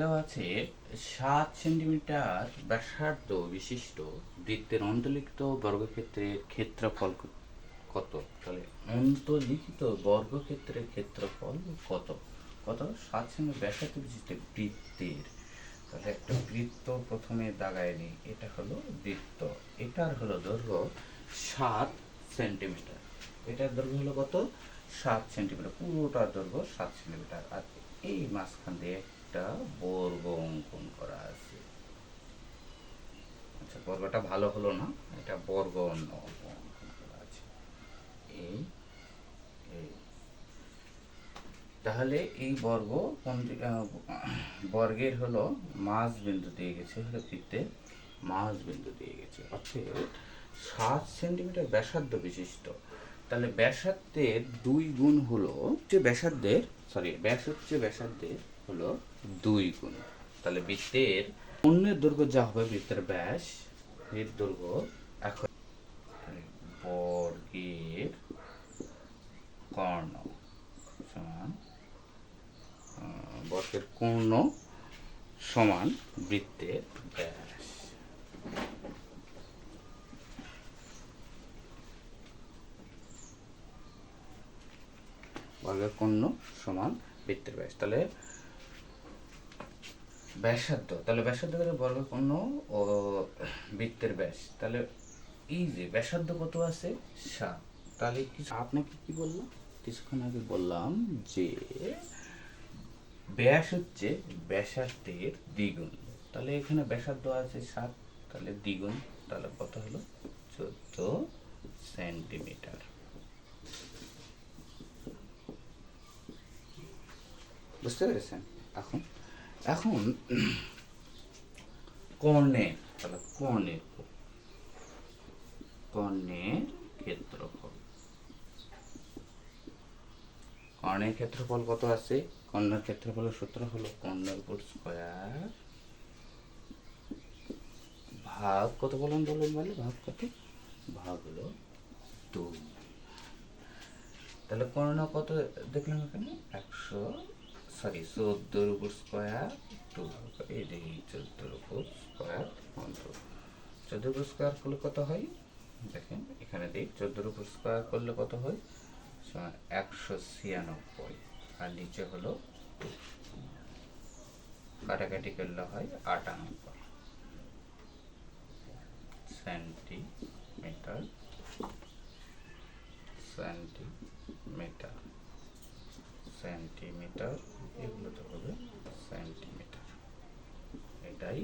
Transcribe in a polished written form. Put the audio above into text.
দেওয়া আছে 7 সেন্টিমিটার ব্যাসার্ধ বিশিষ্ট বৃত্তের অন্তর্লিখিত বর্গক্ষেত্রের ক্ষেত্রফল কত। তাহলে অন্তর্লিখিত বর্গক্ষেত্রের ক্ষেত্রফল কত কত 7 সেন্টিমিটার ব্যাসার্ধ বিশিষ্ট বৃত্তের। তাহলে একটা বৃত্ত প্রথমে দাগায় নিই, এটা হলো বৃত্ত, এটার হলো দৈর্ঘ্য 7 সেন্টিমিটার, এটার দৈর্ঘ্য হলো কত 7 সেন্টিমিটার, পুরোটার দৈর্ঘ্য 7 সেন্টিমিটার। আর এই মাঝখান দিয়ে একটা বর্গ অঙ্কন করা আছে। আচ্ছা, বর্গটা ভালো হলো না, এটা বর্গ অঙ্কন করা আছে এই এই তাহলে এই বর্গের হলো মাঝ বিন্দু দিয়ে গেছে, হলো বৃত্তের মাঝ বিন্দু দিয়ে গেছে, অর্থাৎ 7 সেন্টিমিটার ব্যাসার্ধ বিশিষ্ট। তাহলে ব্যাসার্ধের 2 গুণ হলো ব্যাসার্ধের হলো 2 গুণ। তাহলে বৃত্তের অন্যের দৈর্ঘ্য যা হবে বৃত্তের ব্যাস এর দৈর্ঘ্য এখন বর্গের কর্ণ সমান বর্গের কর্ণ সমান বৃত্তের ব্যাস। বর্গের কর্ণ সমান বৃত্তের ব্যাস। তাহলে ব্যাসার্ধ, তাহলে ব্যাসার্ধ করে বর্গের কর্ণ ও বৃত্তের ব্যাস। তাহলে এই যে ব্যাসার্ধ কত আছে 7, তাহলে আপনাকে কি বললাম কিছুক্ষণ আগে, বললাম যে ব্যাস হচ্ছে ব্যাসার্ধের দ্বিগুণ। তাহলে এখানে ব্যাসার্ধ আছে 7, তাহলে দ্বিগুণ, তাহলে কত হলো 14 সেন্টিমিটার। বুঝতে পেরেছেন? এখন কর্ণের, তাহলে কর্ণের ক্ষেত্রফল কত আছে? কর্ণের ক্ষেত্রফলের সূত্র হলো কর্ণের উপর স্কয়ার ভাগ কত বলেন ভাগ কত? ভাগ হলো 2। তাহলে কর্ণ কত দেখলাম এখানে 14 উপর স্কয়ার 2, এই দেখি 14 উপর স্কয়ার 14 উপর স্কয়ার করলে কত হয় দেখেন, এখানে দেখ 14 উপর স্কয়ার করলে কত হয় 196, আর নিচে হলো 2, কাটাকাটি করলে হয় 98 সেন্টিমিটার। এগুলো তো হবে সেন্টিমিটার, এটাই